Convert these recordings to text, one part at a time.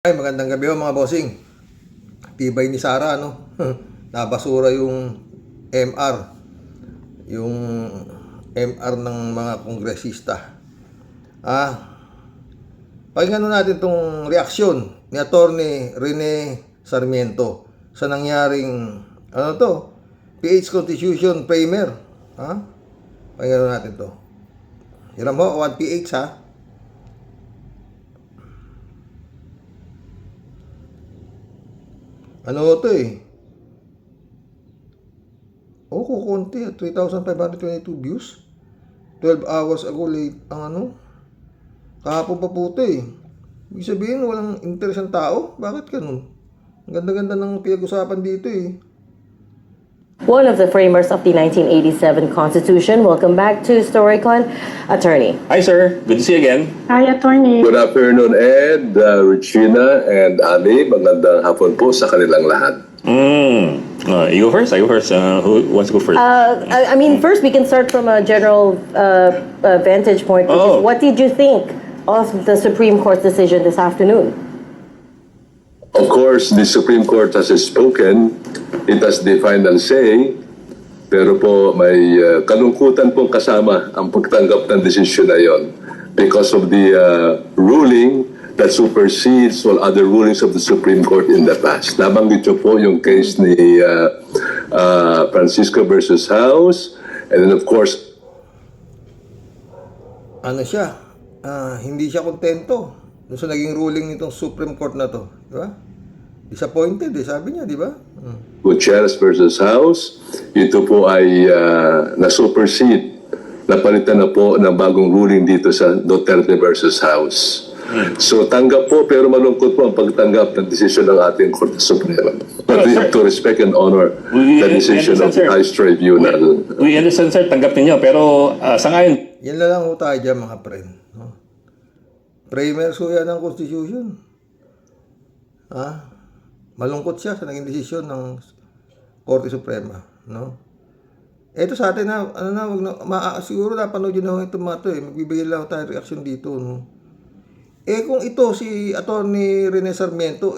Ay, magandang gabi ho mga bossing. Tibay ni Sara, no? Nabasura yung MR. Yung MR ng mga kongresista. Pakinggan natin itong reaksyon ni Atty. Rene Sarmiento sa nangyaring, PH Constitution Primer. Pakinggan natin to. Hiram ho, 1PH ha. Ano to eh? Kukunti. 3,522 views. 12 hours ago late ang kahapon pa po ito eh. Ibig sabihin, walang interes ang tao? Bakit ganun? Ang ganda-ganda ng pinag-usapan dito eh. One of the framers of the 1987 Constitution. Welcome back to StoryCon, Attorney. Hi, sir. Good to see you again. Hi, Attorney. Good afternoon, Ed, Regina, and Ali. Magandang hapon po sa kanilang lahat. You go first? I go first. Who wants to go first? I mean, first we can start from a general vantage point. Which is, what did you think of the Supreme Court's decision this afternoon? Of course, the Supreme Court has spoken. It has the final say. Pero po, may kalungkutan pong kasama ang pagtanggap ng desisyon na yon because of the ruling that supersedes all other rulings of the Supreme Court in the past. Nabanggit niyo po yung case ni Francisco versus House. And then of course, Hindi siya kontento dun sa naging ruling nitong Supreme Court na to. Di ba? Disappointed sabi niya, di ba? Gutierrez versus House, ito po ay na-supersede. Napalitan na po ng bagong ruling dito sa Duterte versus House. So tanggap po, pero malungkot po ang pagtanggap ng desisyon ng ating Korte Suprema. But we have to respect and honor the decision of the Highest Tribunal. We understand, sir. Tanggap ninyo. Pero sa ngayon... Yan na lang ho tayo dyan, mga friend. No? Framers ho yan ng Constitution. Malungkot siya sa naging desisyon ng Korte Suprema. No? Ito sa atin siguro napanood yun na ho itong mga ito eh. Magbibigay lang tayo reaction dito. No? Kung ito si Atty. Rene Sarmiento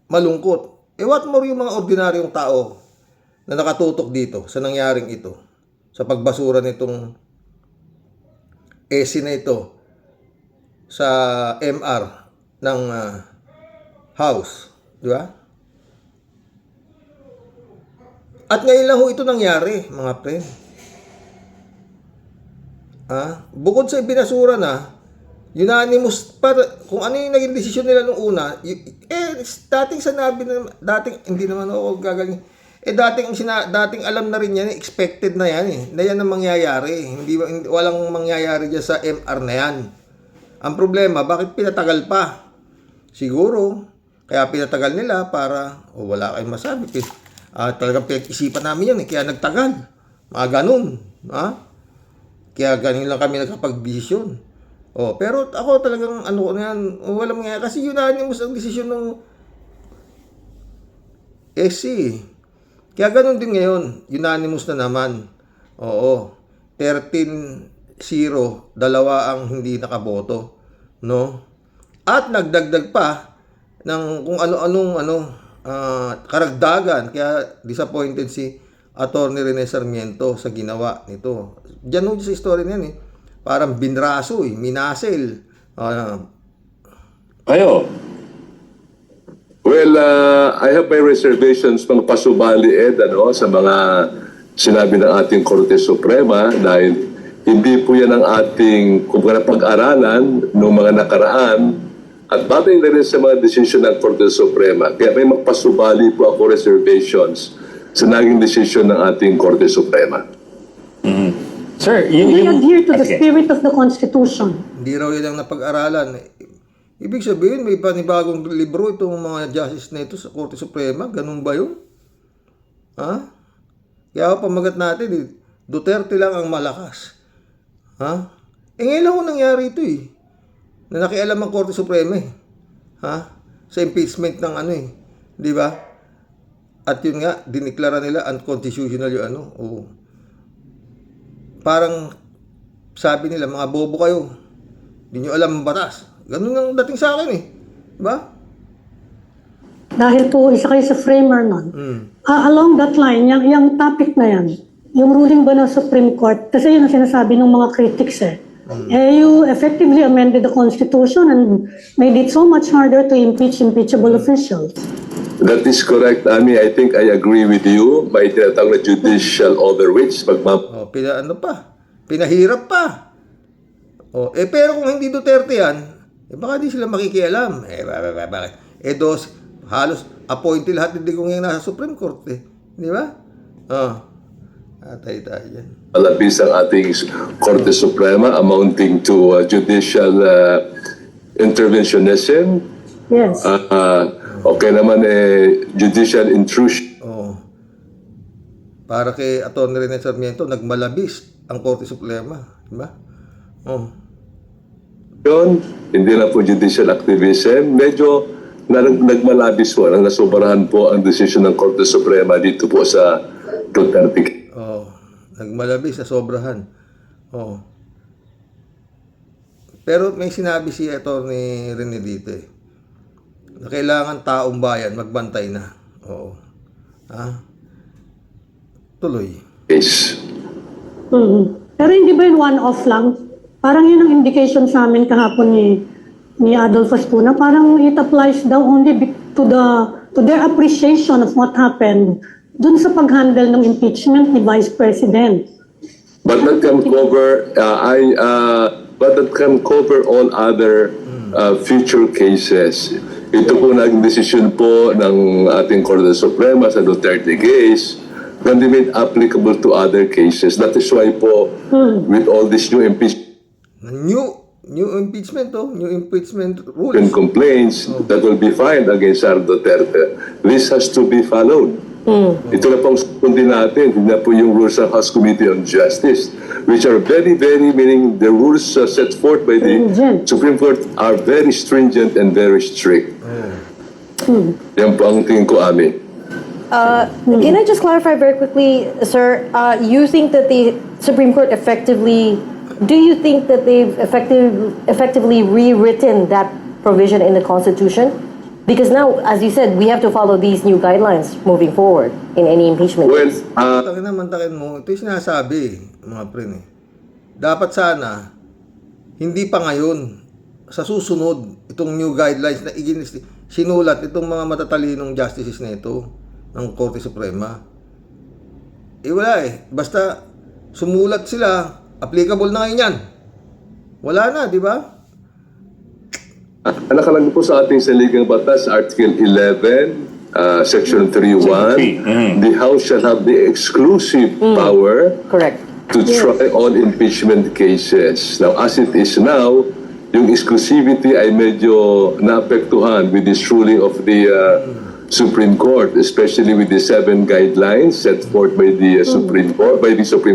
malungkot. What more yung mga ordinaryong tao na nakatutok dito sa nangyaring ito, sa pagbasura nitong na ito sa MR ng House, di ba? At ngayon lang ho ito nangyari, mga friend. Bukod sa binasura na, unanimous, kung ano yung naging desisyon nila nung una, dating sinabi na, hindi naman ako gagaling, dating alam na rin yan, expected na yan na yan ang mangyayari. Walang mangyayari dyan sa MR na yan. Ang problema, bakit pinatagal pa? Siguro, kaya pinatagal nila para, wala kayong masabi. Talagang pinag-isipan namin yan, kaya nagtagal. Mga ganun. Kaya ganun lang kami nagkapag-desisyon. Pero ako talagang walang mangyayari. Kasi unanimous ang desisyon ng SC. Kaya ganun din ngayon, unanimous na naman. 13-0, dalawa ang hindi nakaboto, no? At nagdagdag pa ng kung ano-anong karagdagan. Kaya disappointed si Atty. Rene Sarmiento sa ginawa nito. Diyan sa story niyan parang binraso minasel. Ayo. Well, I have my reservations mga pasubali, Ed, sa mga sinabi ng ating Korte Suprema dahil hindi po yan ang ating pag-aralan ng mga nakaraan at batay na rin sa mga desisyon ng Korte Suprema. Kaya may magpasubali po ako reservations sa naging desisyon ng ating Korte Suprema. Sir, We adhere to the spirit of the Constitution. Hindi raw yun ang napag-aralan. Ibig sabihin, may panibagong libro itong mga justice na ito sa Korte Suprema. Ganun ba yun? Kaya pamagat natin, Duterte lang ang malakas. Ngayon lang ko nangyari ito na nakialam ang Korte Suprema sa impeachment ng di ba? At yun nga, diniklara nila unconstitutional yung Parang sabi nila, mga bobo kayo. Hindi nyo alam ang batas. Ganun ang dating sa akin Diba? dahil po isa kayo sa framer nun. Along that line, yung topic na yan, yung ruling ba ng Supreme Court, kasi yun ang sinasabi ng mga critics you effectively amended the Constitution and made it so much harder to impeach impeachable officials. That is correct, Ami. I think I agree with you. May tinatawag na judicial overreach. Pinahirap pa. Pero kung hindi Duterte yan, baka di sila makikialam. Bakit? Halos appointee lahat hindi kung yung nasa Supreme Court Di ba? Atay tayo yan. Malabis ang ating Korte Suprema amounting to judicial interventionism. Yes. Okay naman judicial intrusion. Para kay Atty. Rene Sarmiento, nagmalabis ang Korte Suprema. Di ba? Yun, hindi na po judicial activism. Medyo nagmalabis po, nasobrahan po ang desisyon ng Korte Suprema dito po sa Duterte. Nagmalabis na sobrahan. Pero may sinabi si Atty. Rene dito na kailangan taong bayan magbantay na. Tuloy. Yes. Pero hindi ba yun one-off lang? Parang yun ang indication sa amin kahapon ni Adolfo Spuna. Parang it applies daw only to their appreciation of what happened dun sa pag-handle ng impeachment ni Vice President. But that can cover but that can cover all other future cases. Ito po naging desisyon po ng ating Korte Suprema sa Duterte case can be made applicable to other cases. That is why po with all this new impeachment New impeachment new impeachment rules. and complaints that will be filed against Sara Duterte, this has to be followed. Ito na pong sundin natin, hindi na po yung rules ng House Committee on Justice, which are very, very, meaning the rules set forth by the Supreme Court are very stringent and very strict. Yan po ang tingin ko, Ami. Can I just clarify very quickly, sir? You think that the Supreme Court do you think that they've effectively rewritten that provision in the Constitution? Because now, as you said, we have to follow these new guidelines moving forward in any impeachment Well, case. Mantakin mo, ito yung sinasabi, mga pre. Dapat sana, hindi pa ngayon, sa susunod, itong new guidelines na sinulat itong mga matatalinong justices na ito ng Korte Suprema. Wala Basta sumulat sila, applicable na ngayon yan. Wala na, di ba? Nakalagay po sa ating saligang batas, Article 11, Section 3.1, the House shall have the exclusive power Correct. to try all impeachment cases. Now, as it is now, yung exclusivity ay medyo naapektuhan with this ruling of the Supreme Court, especially with the 7 guidelines set forth by the Supreme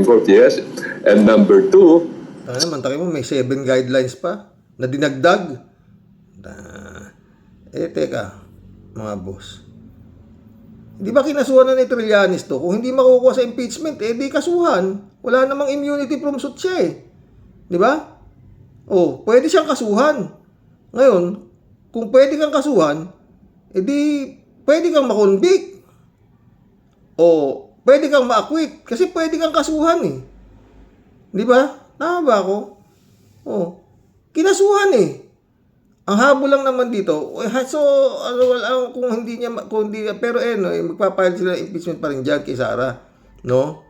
Court, yes. And number 2, Mantakin mo, may 7 guidelines pa na dinagdag. Teka, mga boss. Di ba kinasuhan na ni Trillanes to? Kung hindi makukuha sa impeachment, di kasuhan. Wala namang immunity from suit siya Di ba? Pwede siyang kasuhan. Ngayon, kung pwede kang kasuhan, pwede kang makonvict. Pwede kang ma-acquit. Kasi pwede kang kasuhan Di ba? Tama ba ako? Kinasuhan Ang habol lang naman dito, kung hindi niya, pero magpapile sila ng impeachment pa rin dyan kay Sara, no?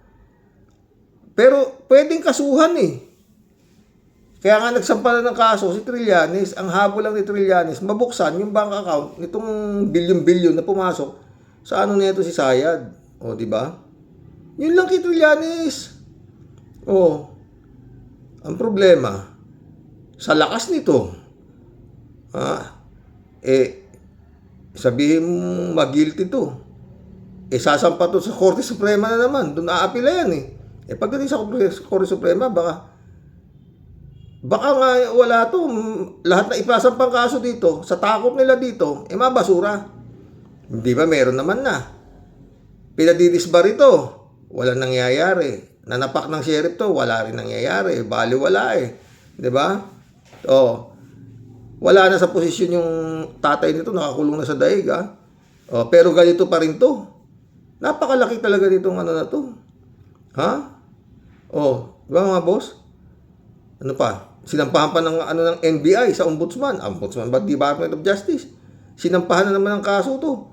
Pero pwedeng kasuhan Kaya nga nagsampa ng kaso si Trillanes, ang habol lang ni Trillanes, mabuksan yung bank account nitong bilyon-bilyon na pumasok sa nito si Sayad. Di ba? Yun lang kay Trillanes. Ang problema, sa lakas nito, sabihin mo mag-guilty to. Sasampa to sa Korte Suprema na naman. Doon aapila yan pagdating sa Korte Suprema, baka nga wala to. Lahat na ipasampang kaso dito, sa takot nila dito, mabasura. Hindi ba meron naman na? Pinadidisbar ito, walang nangyayari. Nanapak ng sheriff to, wala rin nangyayari. Bali wala Di ba? Wala na sa posisyon yung tatay nito, nakakulong na sa daig Oh, pero ganito pa rin to. Napakalaki talaga nitong ano na to. Ha? Oh, di ba mga boss? Ano pa? Sinampahan pa ng ano ng NBI sa ombudsman. Ombudsman ba Department of Justice? Sinampahan na naman ng kaso to.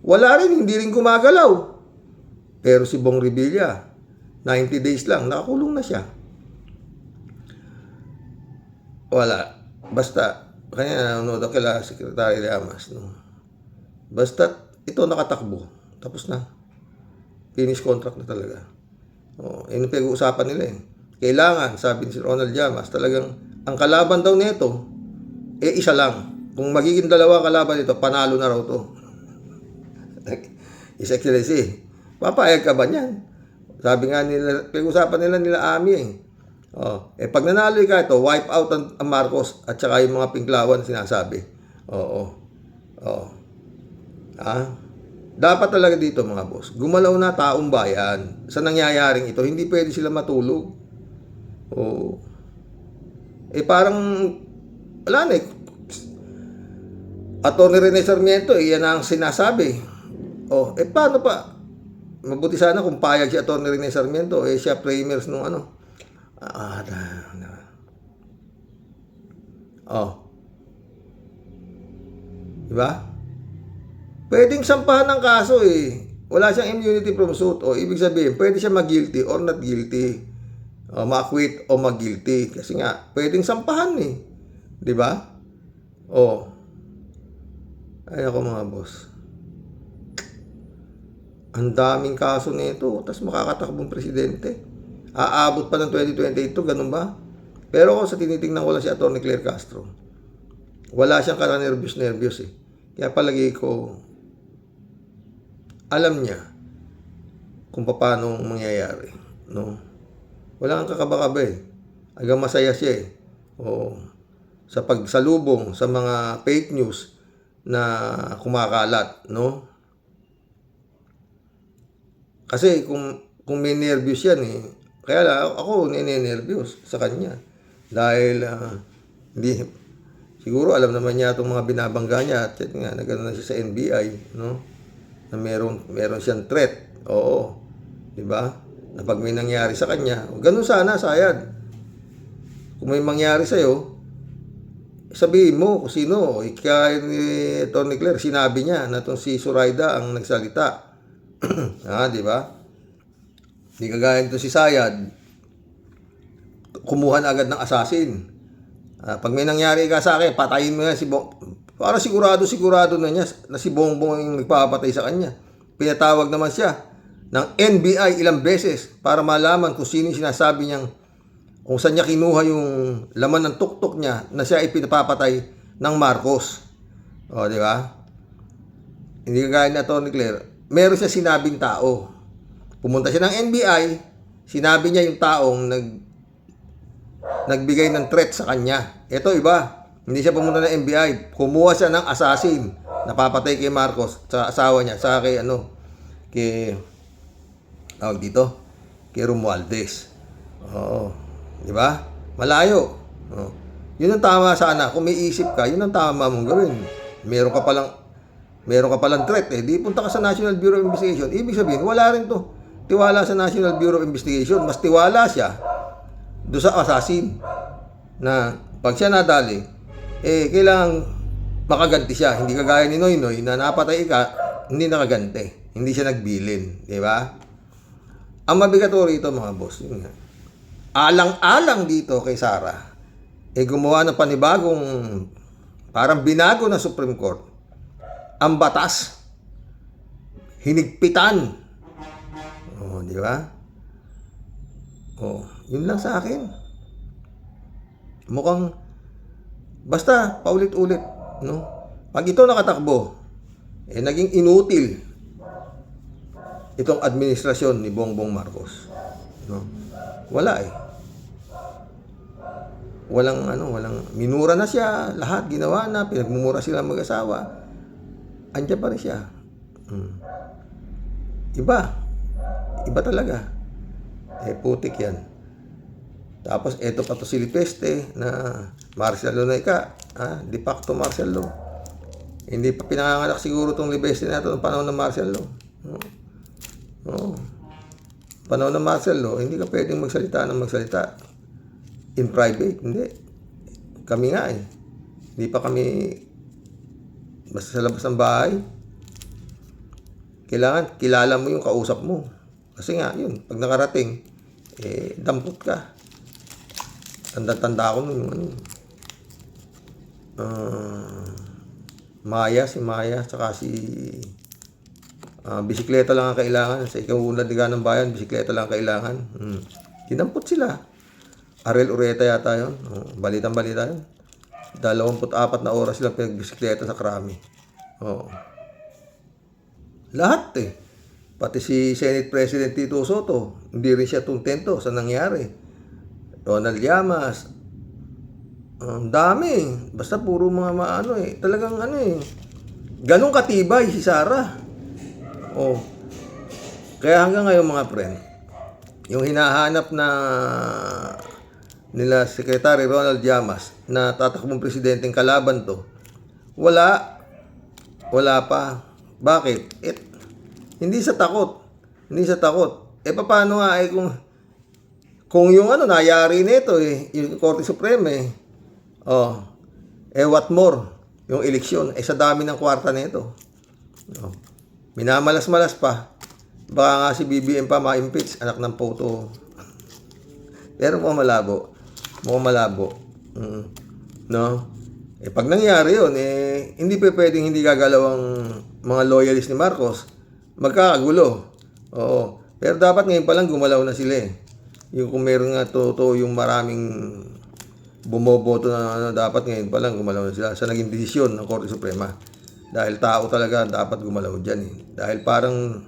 Wala rin, hindi rin gumagalaw. Pero si Bong Revilla, 90 days lang, nakakulong na siya. Wala. Basta, kanya nanonood kila Secretary Llamas. No? Basta, ito nakatakbo. Tapos na. Finish contract na talaga. Oh, yun yung pinag-uusapan nila eh. Kailangan, sabi ni si Ronald Llamas, talagang ang kalaban daw nito, isa lang. Kung magiging dalawa kalaban nito, panalo na raw to. His Excellency, papayag ka ba niyan? Sabi nga nila, pinag-usapan nila Ami eh. Oh, pag nanalo ka ito, wipe out ang Marcos at saka yung mga pinklawan sinasabi. Oo. Dapat talaga dito mga boss, gumalaw na taong bayan sa nangyayaring ito. Hindi pwede sila matulog. Oo. Parang wala na eh. Atty. Rene Sarmiento, yan ang sinasabi. Paano pa? Mabuti sana kung payag si Atty. Rene Sarmiento, siya framers nung ano. Diba? Pwedeng sampahan ng kaso eh. Wala siyang immunity from suit. Ibig sabihin, pwede siya mag-guilty or not guilty. Ma-acquit o mag-guilty. Kasi nga, pwedeng sampahan eh. Diba? Ay ako mga boss. Ang daming kaso nito. Tapos makakatakbong presidente. Aabot pa ng 2028 to, ganun ba? Pero kung sa tinitingnan ko lang si Atty. Claire Castro, wala siyang ka-nervous eh. Kaya palagi ko, alam niya kung paano mangyayari. No? Wala kang kakaba-kaba eh. Hanggang masaya siya eh. Sa pagsalubong sa mga fake news na kumakalat. No? Kasi kung may nervous yan eh, kaya ako nene-nervous sa kanya. Dahil siguro alam naman niya itong mga binabangga niya at nga nagano na siya sa NBI, no? Na meron siyang threat. Oo. 'Di ba? Na pag may nangyari sa kanya, ganun sana sayad. Kung may mangyari sa iyo, sabihin mo kung sino. Kaya ni Atty. Claire, sinabi niya na itong si Zoraida ang nagsalita. Di ba? Hindi kagaya nito si Sayad, kumuha na agad ng assassin. Pag may nangyari ka sa akin, patayin mo na si Bong. Para sigurado na niya na si Bongbong yung nagpapatay sa kanya. Pinatawag naman siya ng NBI ilang beses para malaman kung sino yung sinasabi niyang, kung saan niya kinuha yung laman ng tuktok niya na siya ay pinapapatay ng Marcos. Di ba? Hindi kagaya ni Atty. Claire, meron siya sinabing tao. Pumunta siya ng NBI, sinabi niya yung taong nagbigay ng threat sa kanya. Ito iba, hindi siya pumunta ng NBI, kumuha siya ng assassin, napapatay kay Marcos, sa asawa niya, sa kay kay Romualdez. Di ba? Malayo. Yun ang tama sana. Kung may isip ka, yun ang tama mong gawin. Meron ka palang threat eh. Di punta ka sa National Bureau of Investigation. Ibig sabihin, wala rin to tiwala sa National Bureau of Investigation. Mas tiwala siya doon sa assassin na pag siya nadali, kailangang makaganti siya. Hindi kagaya ni Noynoy na napatay ka, hindi nakaganti. Hindi siya nagbilin. Di ba? Ang mabigat rito mga boss, yun nga. Alang-alang dito kay Sara, gumawa ng panibagong, parang binago ng Supreme Court ang batas. Hinigpitan. Di ba? Yun lang sa akin. Mukhang basta paulit-ulit, no? Pag ito nakatakbo, naging inutil itong administrasyon ni Bongbong Marcos, no? Wala eh. Walang minura na siya, lahat ginawa na, pinagmumura sila mag-asawa. Andiyan pa rin siya. Iba talaga. Putik yan. Tapos, eto pa to si Lipeste na martial law na de facto martial law. Hindi pa pinanganganak siguro itong Libeste na ito noong panahon ng martial law. Oo. Panahon ng martial law, hindi ka pwedeng magsalita in private. Hindi. Kami nga eh. Hindi pa kami basta sa labas ng bahay. Kailangan kilala mo yung kausap mo. Kasi nga, yun, pag nakarating, dampot ka. Tanda-tanda ako nun yung ano. Si Maya, tsaka si bisikleta lang ang kailangan. Sa ikaunlad ng bayan, bisikleta lang ang kailangan. Dinampot sila. Ariel Ureta yata yun. Balitang-balita yun. 24 na oras sila bisikleta sa Krami. Lahat eh. Pati si Senate President Tito Soto, hindi rin siya tuntento sa nangyari. Ronald Llamas, ang dami. Basta puro mga maano eh. Talagang ano eh. Ganong katibay si Sara. Kaya hanggang ngayon mga friend, yung hinahanap na nila Secretary Ronald Llamas na tatakbong presidenteng kalaban to, wala pa. Bakit? Hindi sa takot. Paano nga kung yung nangyari nito yung Korte Suprema what more? Yung eleksyon sa dami ng kwarta nito. Minamalas-malas pa. Baka nga si BBM pa ma-impeach, anak ng photo. Pero mukhang malabo. No? Pag nangyari yun, hindi pa pwedeng hindi gagalaw ang mga loyalist ni Marcos. Magkakagulo. Oo. Pero dapat ngayon pa lang gumalaw na sila eh. Yung kung meron nga totoo yung maraming bumoboto na dapat ngayon pa lang gumalaw na sila sa naging desisyon ng Korte Suprema. Dahil tao talaga dapat gumalaw dyan eh. Dahil parang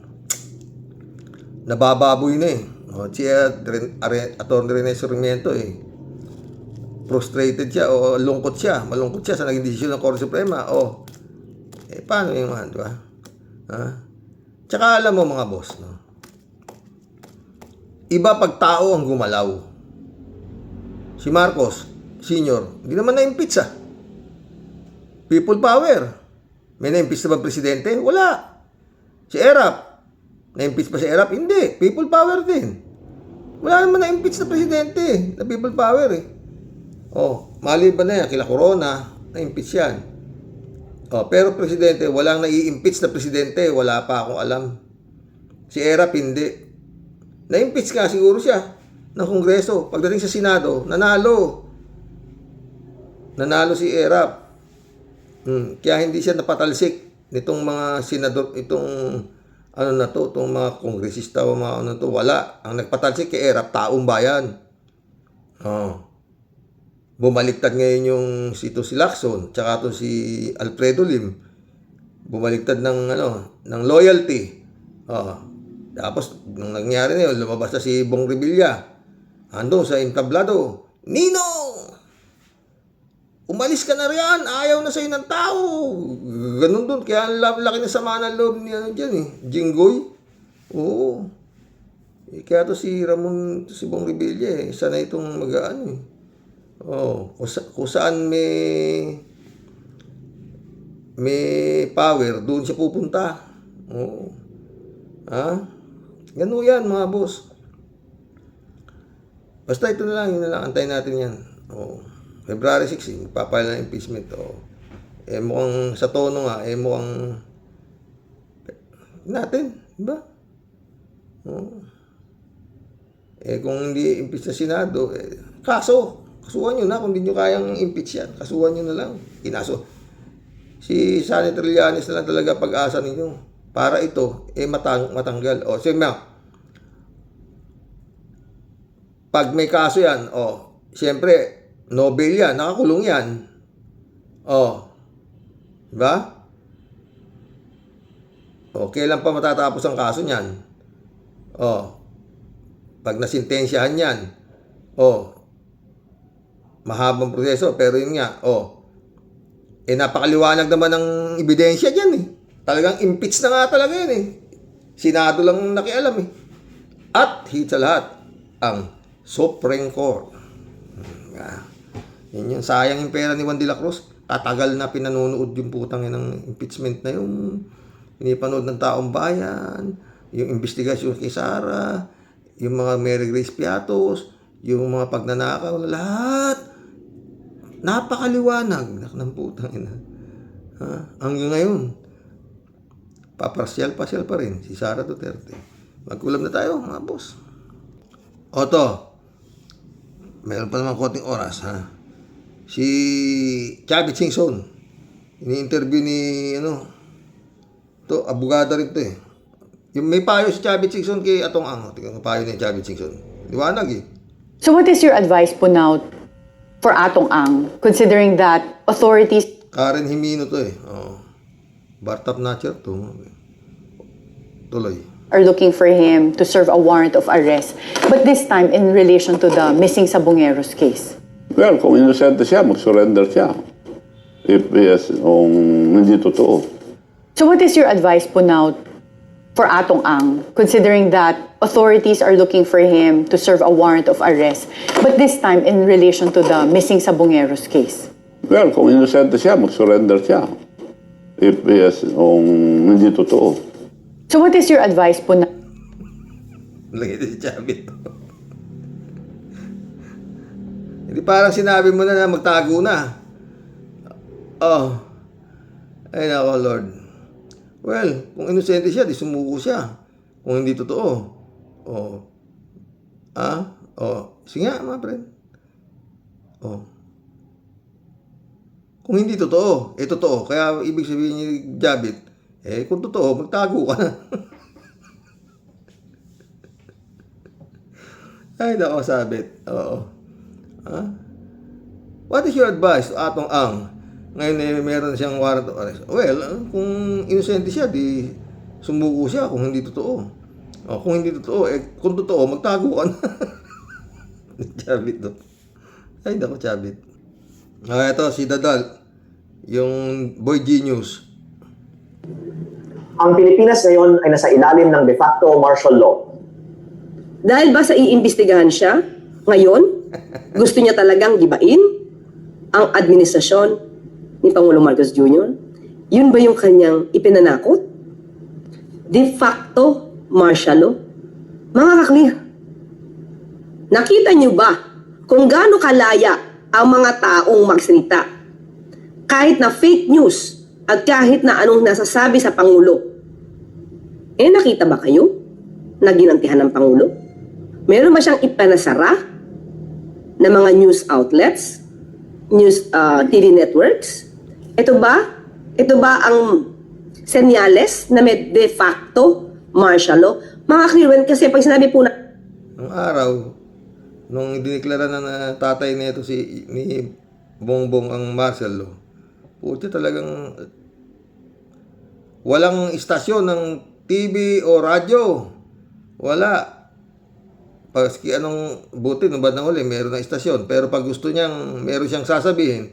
nabababoy na eh. Si Atty. Rene Sarmiento frustrated siya o malungkot siya sa naging desisyon ng Korte Suprema. Paano yung di ba? Tsaka alam mo mga boss, no? Iba pag tao ang gumalaw. Si Marcos Sr., hindi naman na-impeach People power. May na-impeach na ba presidente? Wala. Si Erap, na-impeach pa si Erap? Hindi. People power din. Wala naman na-impeach na presidente na people power eh. Maliban na yan, kila Corona, na-impeach yan. Pero presidente, walang nai-impeach na presidente, wala pa akong alam. Si Erap hindi. Na-impeach ka siguro siya ng Kongreso. Pagdating sa Senado, nanalo si Erap. Kaya hindi siya napatalsik nitong mga senador, itong mga kongresista o mga wala. Ang nagpatalsik kay Erap, taong bayan. Bumaliktad ngayon yung si Lacson, tsaka to si Alfredo Lim. Bumaliktad ng loyalty. Tapos, nung nangyari na yun, lumabas na si Bong Revilla. Ando sa entablado, Ninong! Umalis ka na riyan, ayaw na sa'yo ng tao. Ganun doon, kaya laki na sama ng loob niya dyan Jinggoy. Oo. Kaya to si Bong Revilla sana itong mag-ano kung saan may power, doon siya pupunta. Ganun yan mga boss. Basta ito na lang, antayin natin yan. February 6, magpapile ng impeachment. Mukhang sa tono nga, mukhang natin, diba? Kung hindi impeach sa Senado, kasuhan nyo na kung hindi nyo kayang impeach yan. Kasuhan nyo na lang. Si Senator Trillanes na lang talaga pag-asa ninyo. Para ito, matanggal. Pag may kaso yan, siyempre, Nobel yan, nakakulong yan. Diba? Kailan pa matatapos ang kaso niyan? Pag nasintensyahan yan, mahabang proseso, pero yun nga, napakaliwanag naman ng ebidensya dyan Talagang impeach na nga talaga yan Senado lang nakialam At higit sa lahat, ang Supreme Court. Yun yung sayang yung pera ni Juan de la Cruz. katagal na pinanonood yung putang ng impeachment na yung pinipanood ng taong bayan, yung investigasyon kay Sara, yung mga Mary Grace Piatos, yung mga pagnanakaw, lahat. Napakaliwanag ng putang ina. Hanggang ngayon, paparsyal pa rin si Sara Duterte. Magkulam na tayo, mga boss. Oto, meron pa naman konting oras, ha? Si Chavit Singson, ini-interview ni, to, abogado rin to eh. Yung may payo si Chavit Singson kay Atong Ang. Tingnan payo ni Chavit Singson. Liwanag eh. So what is your advice po now for Atong Ang, considering that authorities Karen Jimeno to eh. Oh. Bartap Natcher to. Tuloy. are looking for him to serve a warrant of arrest, but this time in relation to the missing Sabongeros case? Well, kung inosente siya, mag-surrender siya. If yes, kung hindi totoo. So what is your advice po now for Atong Ang, considering that authorities are looking for him to serve a warrant of arrest, but this time in relation to the missing Sabongeros case? Well, kung inosente siya, mag-surrender siya. If yes, kung hindi totoo. So what is your advice po na Lagi si Chavit. Hindi parang sinabi mo na magtago na. Oh. Ay nako, Lord. Well, kung inosente siya, di sumuko siya. Kung hindi totoo. Oh. Oh. Sige nga, mga friend. Oh. Kung hindi totoo, totoo. Kaya ibig sabihin ni Javit, kung totoo, magtago ka na. Ay, nako, sabit. Oo. What is your advice to Atong Ang? Ngayon meron siyang warrant of arrest. Well, kung inosente siya, di sumuko siya kung hindi totoo. Kung hindi totoo, kung totoo, magtago ka na. Chavit to. Ay, nako, Chavit. Ito, si Dadal. Yung Boy Genius. Ang Pilipinas ngayon ay nasa ilalim ng de facto martial law. Dahil ba sa iimbestigahan siya ngayon, gusto niya talagang gibain ang administrasyon ni Pangulong Marcos Jr.? Yun ba yung kanyang ipinanakot? De facto martial law? Mga kaklir, nakita niyo ba kung gaano kalaya ang mga taong magsalita kahit na fake news at kahit na anong nasasabi sa Pangulo? Nakita ba kayo na ginantihan ng Pangulo? Meron ba siyang ipanasara na mga news outlets, TV networks? Ito ba ang senyales na may de facto martial law? Mga clearwen, kasi pag sinabi po na Nung araw, nung diniklara na tatay nito ni Bongbong ang martial law, puti talagang walang istasyon ng TV o radyo. Wala. Paski anong buti nung bandang huli, meron na istasyon. Pero pag gusto niyang, meron siyang sasabihin,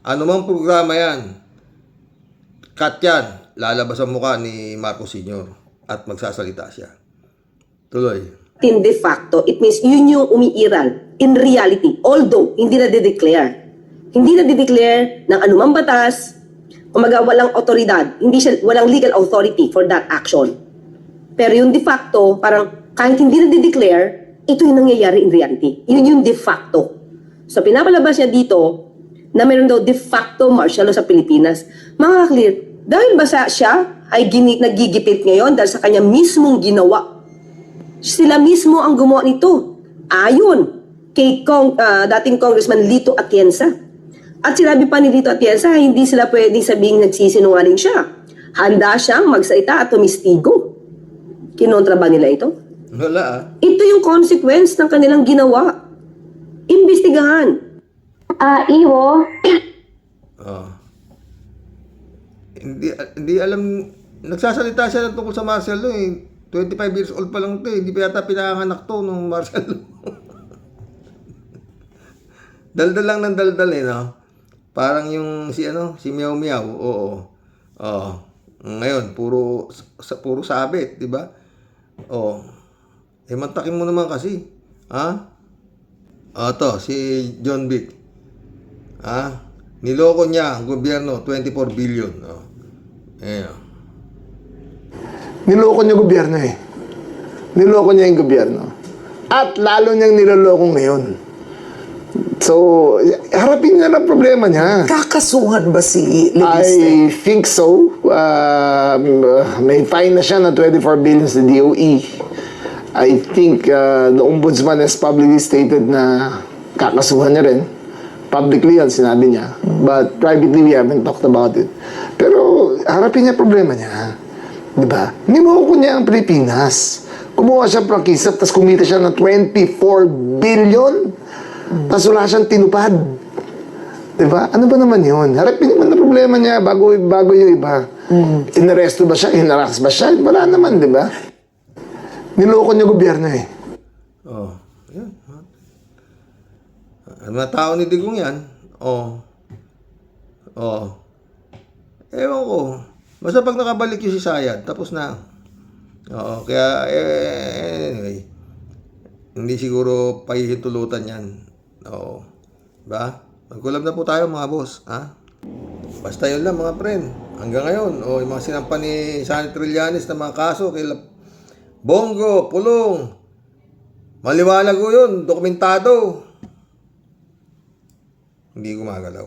anumang programa yan, cut yan, lalabas ang mukha ni Marcos Sr. at magsasalita siya. Tuloy. in de facto, it means yun yung umiiral in reality, although hindi na de-declare. Hindi na de-declare ng anumang batas, kumaga walang otoridad, walang legal authority for that action. Pero yung de facto, parang kahit hindi na de-declare, ito yung nangyayari in reality. Yun yung de facto. So pinapalabas niya dito na meron daw de facto martial law sa Pilipinas. Mga clear, dahil ba siya ay nagigipit ngayon dahil sa kanya mismong ginawa? Sila mismo ang gumawa nito. Ayon kay dating Congressman Lito Atienza. At sinabi pa ni Lito Atienza, hindi sila pwedeng sabing nagsisinungaling siya. Handa siyang magsalita at tumistigo. Kinontra ba nila ito? Wala. Ito yung consequence ng kanilang ginawa. Imbestigahan. Iwo, Hindi alam, nagsasalita siya tungkol sa martial law eh. 25 years old pa lang to eh. Hindi pa yata pinanganak to nung martial law. Daldal lang ng daldal eh, no? Parang yung si Meow Meow, oo. Ngayon, puro sabit, di ba? Mantakin mo naman kasi. Ha? To, si John Vic. Niloko niya ang gobyerno, 24 billion. Oh. Ayan. Niloko niya gobyerno eh. Niloko niya yung gobyerno. At lalo niyang niloloko ngayon. So, harapin niya na problema niya. Kakasuhan ba si Legistek? I think so. May fine na siya na 24 billion sa DOE. I think the ombudsman has publicly stated na kakasuhan niya rin. Publicly yan, sinabi niya. But privately, we haven't talked about it. Pero harapin niya problema niya. Diba? Niloko niya ang Pilipinas. Kumuha siya prangkisa, tapos kumita siya ng 24 billion. Tapos wala siyang tinupad. Diba? Ano ba naman yun? Harapin naman na problema niya bago yung iba. Inaresto ba siya? Hinaras ba siya? Wala naman, diba? Niloko niya gobyerno eh. Oh. Ayan. Ang mga tao ni Digong yan. Oh. Oh. Ewan ko. Basta pag nakabalik yung si Sayad, tapos na. Oo. Kaya, anyway. Hindi siguro pahihintulutan yan. Oo. Diba? Mag-collab na po tayo mga boss. Ha? Basta yun lang mga friend. Hanggang ngayon, yung mga sinampan ni Sonny Trillanes na mga kaso kay Bongo, Pulong. Maliwanag ko yun. Dokumentado. Hindi gumagalaw.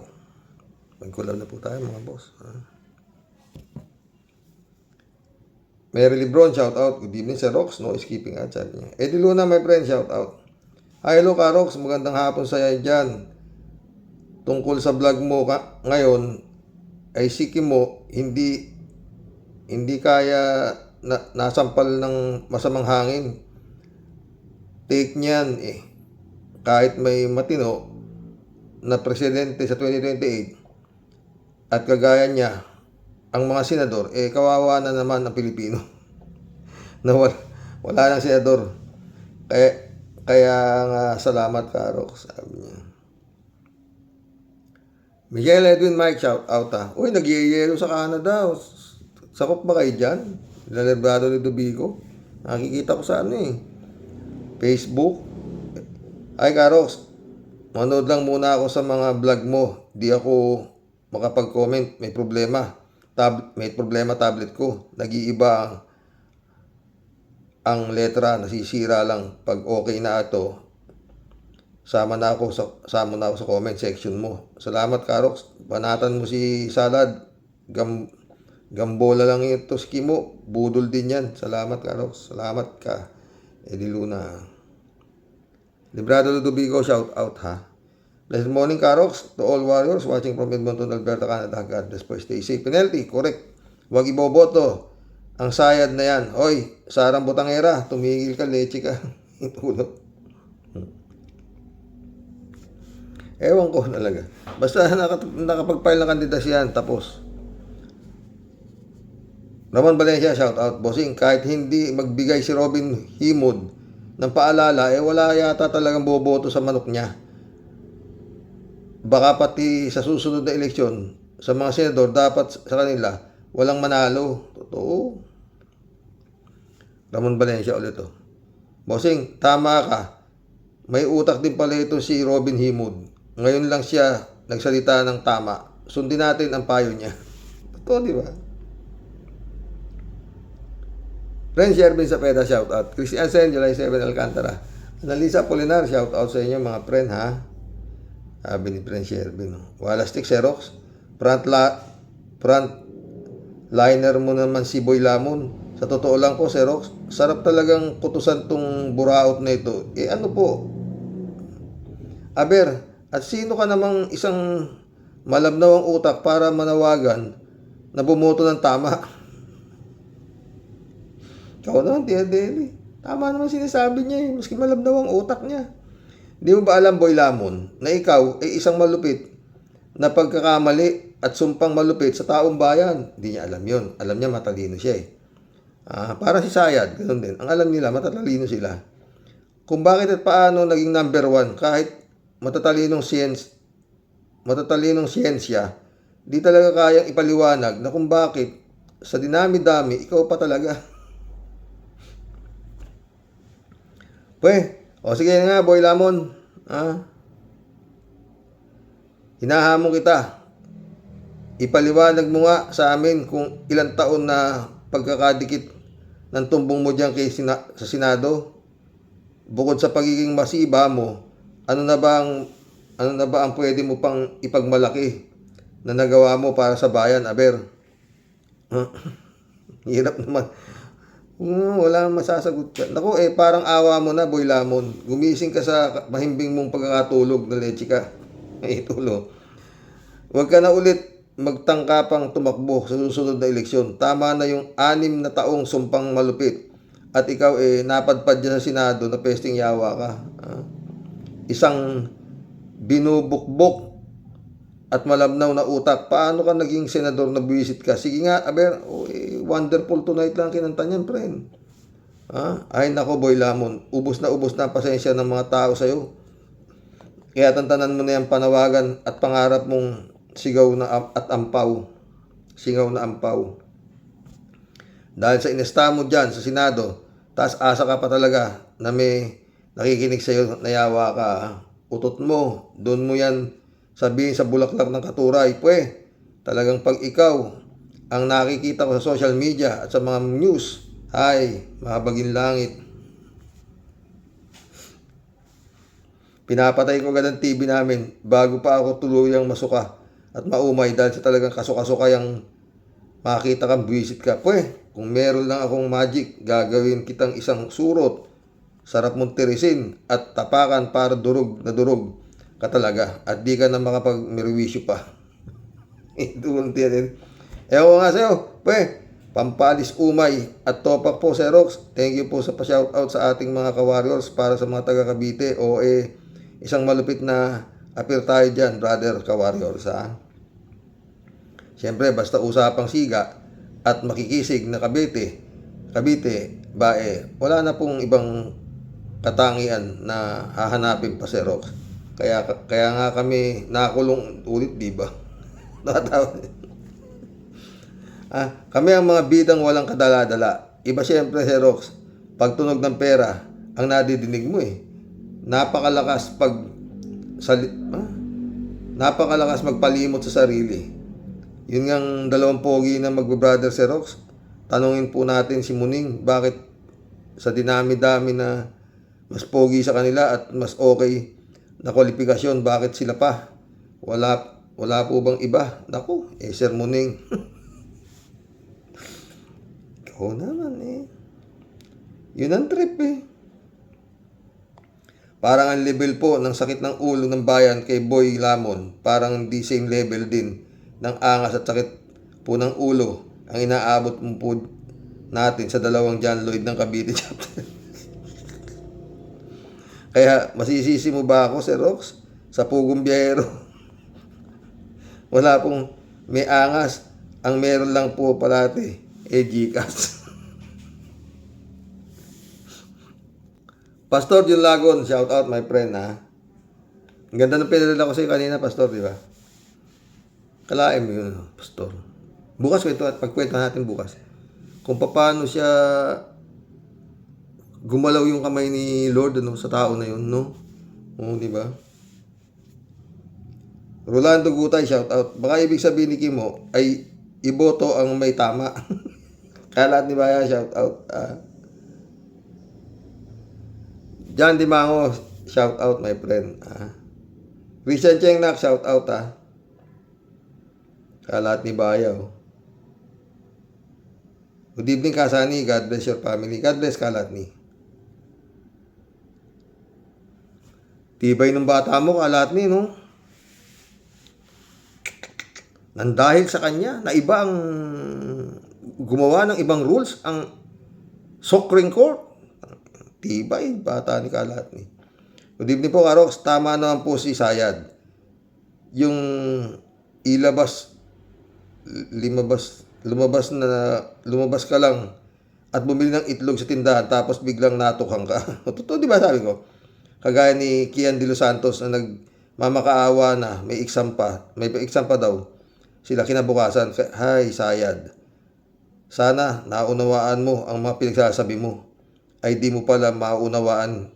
Mag-collab na po tayo mga boss. Ha? Mary Lebron, shout out. Good evening sa Rox. No skipping at sabi niya. Eddie Luna, my friend, shout out. Hi, hello ka Rox. Magandang hapon sa'yo dyan. Tungkol sa vlog mo ngayon, ay siki mo, hindi kaya nasampal ng masamang hangin. Take niyan eh. Kahit may matino na presidente sa 2028 at kagaya niya, ang mga senador, kawawa na naman ang Pilipino. na wala nang senador. Kaya nga, salamat ka, Rox, sabi niya. Miguel Edwin Mike, shout out ha. Uy, nag-iiyelo sa Canada. Sakop ba kayo dyan? Lalebrado ni Dubico. Nakikita ko sa Facebook. Ay, Karox, manood lang muna ako sa mga vlog mo. Di ako makapag-comment. May problema. May problema tablet ko. Nag-iiba ang letra. Nasisira lang. Pag okay na ito, sama na ako sa comment section mo. Salamat, Karox. Banatan mo si Salad. Gambola lang ito, Skimo. Budol din yan. Salamat, Karox. Salamat ka, Eddie Luna. Librado Ludovico, shout out ha. Blessed morning, Karox. To all warriors watching from Edmonton, Alberta, Canada. God bless for stay safe. Penalty, correct. Huwag iboboto. Ang sayad na yan. Hoy, Sarang Butangera, tumigil ka, leche ka. Itulog. Ewan ko talaga. Basta nakapag-file ng kandidasyan, tapos. Ramon Valencia, shout out. Bossing, kahit hindi magbigay si Robin Himod ng paalala, wala yata talagang boboto sa manok niya. Baka pati sa susunod na eleksyon, sa mga senador, dapat sa kanila, walang manalo. Totoo. Ramon Valencia ulit to. Bossing, tama ka. May utak din pala ito si Robin Himod. Ngayon lang siya nagsalita ng tama. Sundin natin ang payo niya. Totoo, di ba? Friend Shervin Sapeda, shout out. Christian Sen, July 7, Alcantara. Analisa Polinar, shout out sa inyo mga friend ha. Sabi ni Friend Shervin. Walastik Xerox. Front liner mo naman si Boy Lamon. Sa totoo lang po, Xerox, sarap talagang kutusan tong buraot na ito. Ano po? Aber, at sino ka namang isang malabnaw ang utak para manawagan na bumoto ng tama? Ikaw naman, Tia Deli. Tama naman sinasabi niya maski malabnaw ang utak niya. Di mo ba alam, Boy Lamon, na ikaw ay isang malupit na pagkakamali at sumpang malupit sa taong bayan? Hindi niya alam yun. Alam niya matalino siya para si Sayad, ganoon din. Ang alam nila, matatalino sila. Kung bakit at paano naging number 1 kahit matatalinong siyensya, di talaga kayang ipaliwanag na kung bakit sa dinami-dami, ikaw pa talaga. Sige nga, Boy Lamon. Hinahamon kita. ipaliwanag mo nga sa amin kung ilang taon na pagkakadikit ng tumbong mo dyan sa Senado. Bukod sa pagiging masiba mo, ano na ba ang pwede mo pang ipagmalaki na nagawa mo para sa bayan, Aber? Hirap naman. Wala nang masasagot ka. Naku, parang awa mo na, Boy Lamon. Gumising ka sa mahimbing mong pagkakatulog na leche ka. May tulog. Huwag ka na ulit magtangka pang tumakbo sa susunod na eleksyon. Tama na yung 6 na taong sumpang malupit. At ikaw napadpad dyan sa Senado na pesting yawa ka. Isang binubukbok at malamnaw na utak. Paano ka naging senador na buwisit ka? Sige nga, Aber, wonderful tonight lang kinanta niyan, friend. Ay nako, Boy Lamon. Ubos na ang pasensya ng mga tao sa'yo. Kaya tantanan mo na yung panawagan at pangarap mong sigaw na ampaw. Singaw na ampaw. Dahil sa inesta mo dyan sa Senado, taas asa ka pa talaga na may nakikinig sa'yo na yawa ka. Utot mo, doon mo yan sabihin sa bulaklak ng katuray. Talagang pag ikaw ang nakikita ko sa social media at sa mga news, ay, mahabagin langit. Pinapatay ko agad ang TV namin bago pa ako tuluyang masuka at maumay dahil sa talagang kasuka-suka yung makita kang buwisit ka. Kung meron lang akong magic, gagawin kitang isang surot. Sarap mong tirisin at tapakan para durog na durog ka talaga. At di ka na makapag-merwisyo pa. Ewan nga sa'yo. Pampalis umay at topak po, Xerox. Thank you po sa pa-shoutout sa ating mga ka-warriors para sa mga taga-Cavite. Isang malupit na appear tayo dyan, brother ka-warriors, ha? Siyempre, basta usapang siga at makikisig na Cavite, wala na pong ibang katangian na hahanapin pa, Xerox. Kaya nga kami nakulong ulit, di ba? Kami ang mga bidang walang kadala-dala. Iba siyempre, Xerox, pagtunog ng pera, ang nadidinig mo Napakalakas magpalimot sa sarili. Yun ngang dalawang pogi na magbabrother, Xerox. Tanungin po natin si Muning, bakit sa dinami-dami na mas pogi sa kanila at mas okay na kwalifikasyon, bakit sila pa? Wala po bang iba? Naku, Sir Muning. Oo naman Yun ang trip Parang ang level po ng sakit ng ulo ng bayan kay Boy Lamon. Parang di same level din ng angas at sakit po ng ulo ang inaabot mo po natin sa 2 John Lloyd ng Cavite chapter. Kaya masisisi mo ba ako, Xerox, sa pugong biyahero? Wala pong may angas. Ang meron lang po palati Gcash. Pastor John Lagon, shout out my friend Ang ganda ng pinadala ko sa'yo kanina, Pastor, di ba? Kalaim mo yun, Pastor. Bukas pagkwento natin bukas. Kung paano siya gumalaw yung kamay ni Lord sa tao na yun, no? Oo, di ba? Rolando Gutay, shout out. Baka ibig sabihin ni Kimo ay iboto ang may tama. Kalat ni Baya, shout out. John Dimango, shout out my friend. Christian Chengnak, shout out Kalat ni Baya. Good evening, Kasani. God bless your family. God bless, Kalat ni. Tibay ng bata mo, Kalat ni, no? Nandahil sa kanya na iba ang gumawa ng ibang rules ang Supreme Court. Tibay, bata ni Kalat ni. Good evening po, Karox. Tama naman po si Sayad. Yung lumabas ka lang at bumili ng itlog sa tindahan tapos biglang natukhang ka. Totoo, di ba sabi ko? Kagaya ni Kian de los Santos na nagmamakaawa na may exam pa daw. Sila kinabukasan. Hay, Sayad. Sana naunawaan mo ang mga pinagsasabi mo. Ay hindi mo pala maunawaan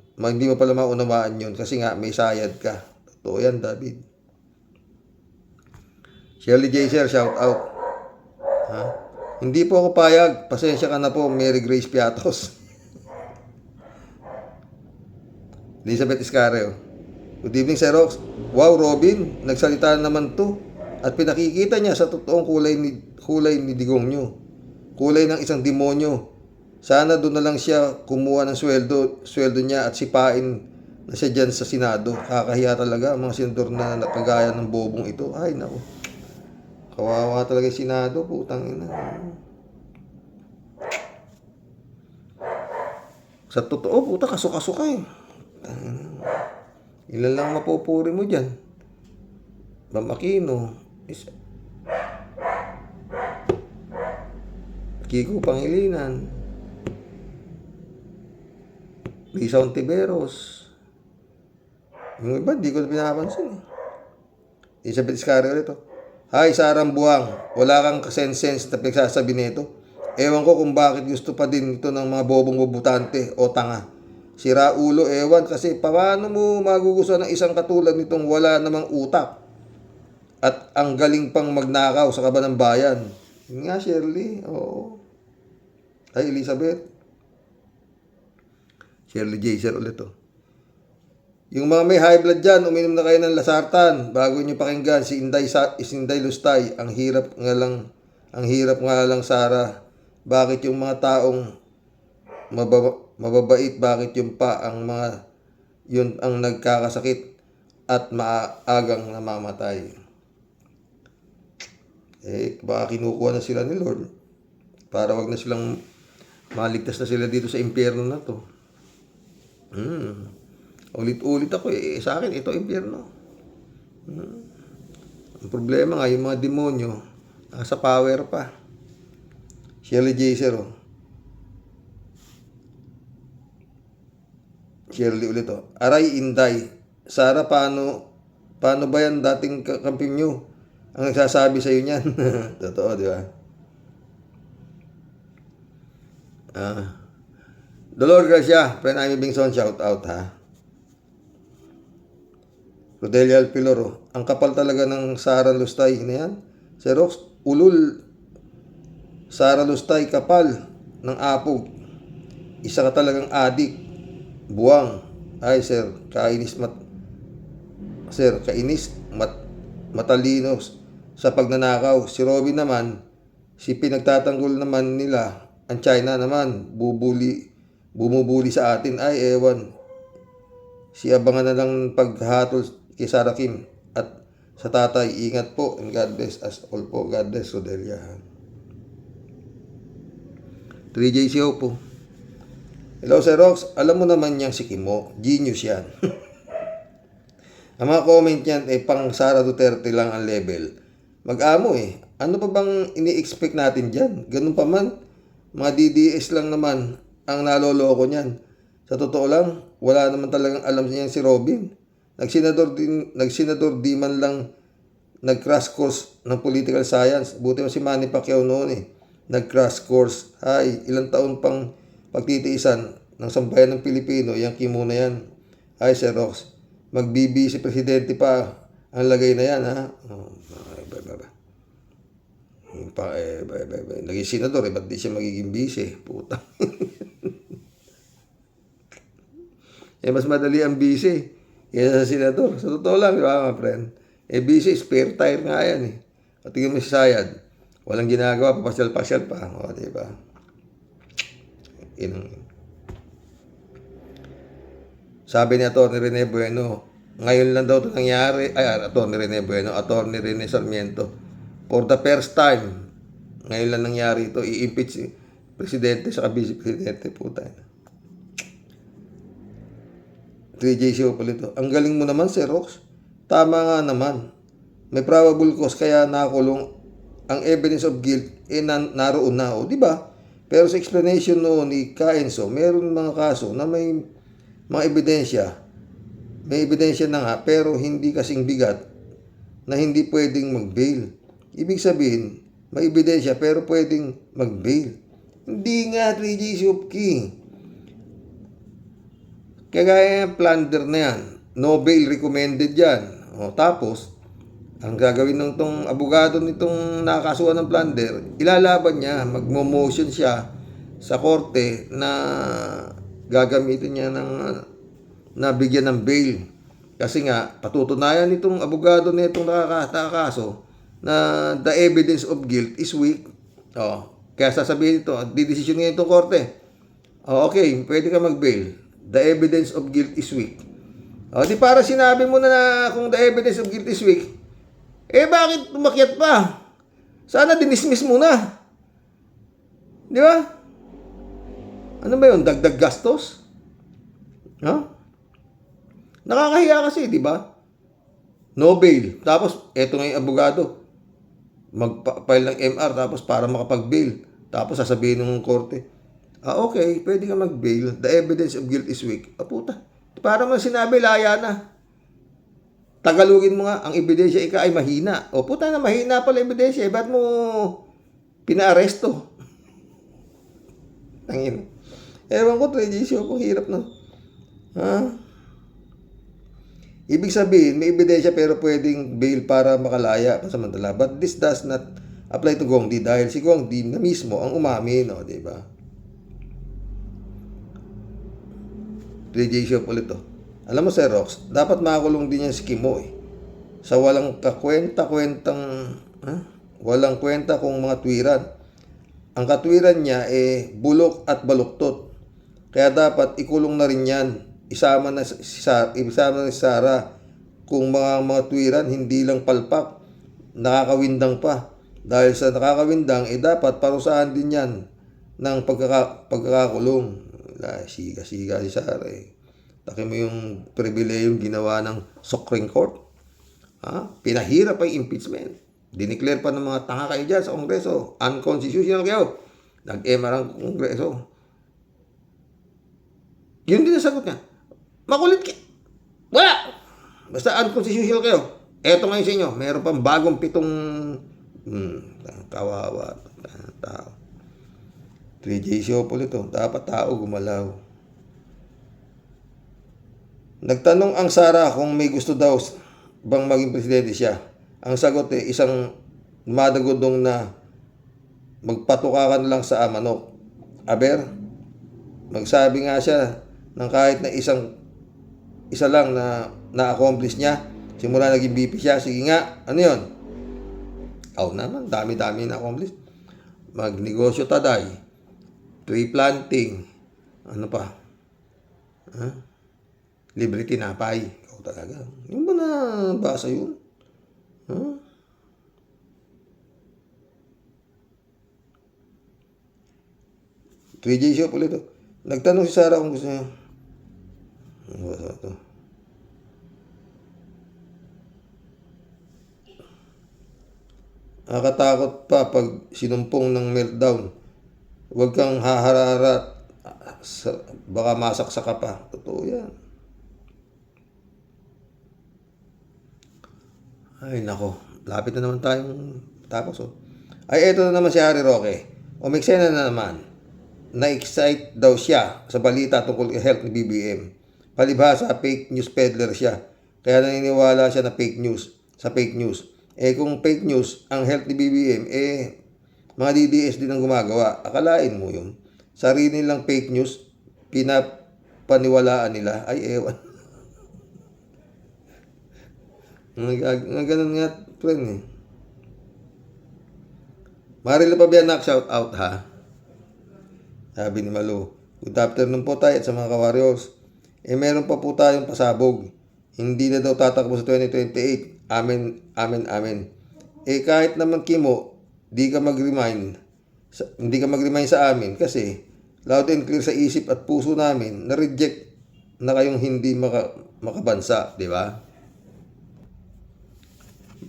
yun kasi nga may sayad ka. Totoo yan, David. Shirley J. Sir, shout out. Ha? Hindi po ako payag. Pasensya ka na po, Mary Grace Piatos. Elizabeth Iscareo. Good evening, Sir Rox. Wow, Robin, nagsalita naman to. At pinakikita niya sa totoong kulay ni Digong nyo. Kulay ng isang demonyo. Sana doon na lang siya kumuha ng sweldo niya at sipain na siya dyan sa Senado. Kakahiya talaga ang mga senador na nakagaya ng bobong ito. Ay, naku. Kawawa talaga yung Senado, putang ina. Sa totoo, puta, kasuka-suka eh. Ilan lang mapupuri mo dyan? Bam Aquino, Kiko Pangilinan, Lisa Ontiveros. Yung iba, di ko na pinapansin eh. Elizabeth Iscareo ulit oh. Hi, Sarang Buwang. Wala kang kasensense na pinagsasabi nito. Ewan ko kung bakit gusto pa din ito ng mga bobong bubutante o tanga. Sira ulo, ewan kasi paano mo magugustuhan ng isang katulad nitong wala namang utak at ang galing pang magnakaw sa kaban ng bayan. Yun nga, Shirley. Oo. Ay, Elizabeth. Shirley J. Sir ulit oh. Yung mga may high blood dyan, uminom na kayo ng lasartan bago nyo pakinggan si Inday Lustay. Ang hirap nga lang, Sara. Bakit yung mga taong mababait, bakit yung pa ang mga yun ang nagkakasakit at maagang namamatay? Eh, baka kinukuha na sila ni Lord para wag na silang maligtas na sila dito sa impyerno na to. Ulit-ulit ako eh. Sa akin, ito impyerno. Ang problema nga, yung mga demonyo, nasa power pa. Shirley J. Sir, oh. Shirley ulit, oh. Aray, Inday. Sara, paano ba yan dating kampi nyo? Ang nagsasabi sa'yo niyan. Totoo, di ba? Dolor Gracia, friend Amy Bingson, shout out ha. Rodelia Alpiloro, ang kapal talaga ng Sara Lustay na yan. Xerox, ulul. Sara Lustay, kapal ng apog. Isa ka talagang adik. Buwang. Ay, sir, kainis matalino sa pagnanakaw. Si Robin naman, si pinagtatanggol naman nila, ang China naman, bumubuli sa atin. Ay, ewan. Si abangan na lang paghatol kay Sarah Kim at sa tatay. Ingat po and God bless us all po. God bless, Rodelia. 3JCO po. Hello, Sir Rox. Alam mo naman niyang si Kimo. Genius yan. Ang mga comment niyan pang Sara Duterte lang ang level. Mag-amo eh. Ano pa bang ini-expect natin dyan? Ganun pa man. Mga DDS lang naman ang naloloko niyan. Sa totoo lang, wala naman talagang alam niyan si Robin. Nagsenador di man lang nag-crash course ng political science. Buti mo si Manny Pacquiao noon eh. Nag-crash course. Ay, ilang taon pang pagtitiisan ng sambayan ng Pilipino, yung Kimo na yan. Ay, Sir Rox, mag-BBC presidente pa ang lagay na yan, ha? Naging senador, ba't di siya magiging vice? Puta. Mas madali ang vice kaysa sa senador. Sa totoo lang, di ba, mga friend? Vice, spare tire nga yan, eh. O, tingin mo si Sayad. Walang ginagawa, papasyal-pasyal pa. O, di ba? Sabi ni Atty. Rene Bueno, ngayon lang daw ito nangyari. Ay, Atty. Rene Bueno, Atty. Rene Sarmiento. For the first time, ngayon lang nangyari ito, i-impeach si presidente sa vice-presidente. Puta. 3JCO pala ito. Ang galing mo naman, Sir Rox. Tama nga naman. May probable cause kaya nakulong. Ang evidence of guilt naroon na. O, di ba? Pero sa explanation noon ni Kaenzo, meron mga kaso na may mga ebidensya. May ebidensya na nga, pero hindi kasing bigat na hindi pwedeng mag-bail. Ibig sabihin, may ebidensya pero pwedeng mag-bail. Hindi nga 3G Supki. Kagaya yung plunder na yan. No bail recommended yan. O, tapos, Ang gagawin ng tong abogado nitong nakakasuhan ng plunder, ilalaban niya, magmo-motion siya sa korte na gagamitin niya ng nabigyan ng bail. Kasi nga, patutunayan nitong abogado nitong nakakaso na the evidence of guilt is weak. Kaya sasabihin ito, didesisyon ngayon itong korte. Okay, pwede ka mag-bail. The evidence of guilt is weak. Di para sinabi mo na kung the evidence of guilt is weak, bakit tumakyat pa? Sana dinismiss mo na. Di ba? Ano ba yun? Dagdag gastos? Nakakahiya kasi, di ba? No bail. Tapos, eto nga yung abogado. Mag-file ng MR tapos para makapag-bail. Tapos sasabihin ng korte, okay, pwede ka mag-bail. The evidence of guilt is weak. Puta. Para man sinabi, laya na. Tagalogin mo nga, ang ebidensya ay mahina. Puta na, mahina pala ebidensya. Ba't mo pinaaresto? Tangin. Ewan ko, Tregisyo, kung hirap na. Ibig sabihin, may ebidensya pero pwedeng bail para makalaya pansamantala. But this does not apply to Gong Di dahil si Gong Di na mismo ang umamin, di ba? Tregisyo ulit to. Alam mo, Sir Rox, dapat makakulong din yan si Kimo sa walang walang kwenta kung mga tuwiran. Ang katwiran niya bulok at baluktot. Kaya dapat ikulong na rin yan. Isama na si Sara kung mga tuwiran, hindi lang palpak, nakakawindang pa. Dahil sa nakakawindang, dapat parusahan din yan ng pagkakakulong. Siga-siga si Sara Taki mo yung pribilehiyong ginawa ng Supreme Court. Pinahirap ang impeachment. Dineclare pa ng mga tanga kayo dyan sa Kongreso. Unconstitutional kayo. Nag-MR ang Kongreso. Yun din ang sagot niya. Makulit kayo. Wala! Basta unconstitutional kayo. Eto ngayon sa inyo. Meron pang bagong 7 kawawa. Tao. 3J show po ito. Dapat tao gumalaw. Nagtanong ang Sara kung may gusto daw bang maging presidente siya. Ang sagot isang madagudong na magpatukakan lang sa manok. Aber, magsabi nga siya ng kahit na isa lang na-accomplish niya. Simula naging VP siya. Sige nga, ano yun? Naman, dami-dami na-accomplish. Magnegosyo taday. Tree planting. Ano pa? Libre tinapay. Talaga. Yung ba na basa yun? 3J show ulit ito. Nagtanong si Sara kung gusto niya. Ano ba ito? Nakatakot pa pag sinumpong ng meltdown. Huwag kang haharara. Baka masaksa ka pa. Totoo yan. Ay, nako. Lapit na naman tayong tapos. Ay, eto na naman si Harry Roque. Umiksena na naman. Na-excite daw siya sa balita tungkol sa health ni BBM. Palibhasa, fake news peddler siya. Kaya naniniwala siya na fake news. Sa fake news. Kung fake news ang health ni BBM, mga DDS din ang gumagawa. Akalain mo yun. Sarili nilang fake news, pinapaniwalaan nila. Ay, ewan. Ganun nga, friend Marilo Pabianak, shout out ha. Sabi ni Malu. Good afternoon po tayo at sa mga ka-warriors. Meron pa po tayong pasabog. Hindi na daw tatakbo sa 2028. Amen, amen, amen. Kahit naman Kimo, hindi ka mag-remind sa amin kasi loud and clear sa isip at puso namin na-reject na kayong hindi makabansa, di ba?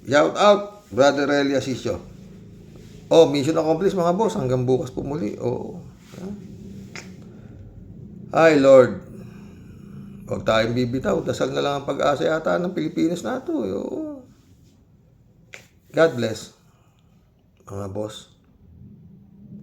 Shout out, Brother Elia Sisyo. Mission accomplished mga boss. Hanggang bukas po muli. Ay, Lord. Huwag tayong bibitaw. Dasal na lang ang pag-asa yata ng Pilipinas na ito. God bless, mga boss.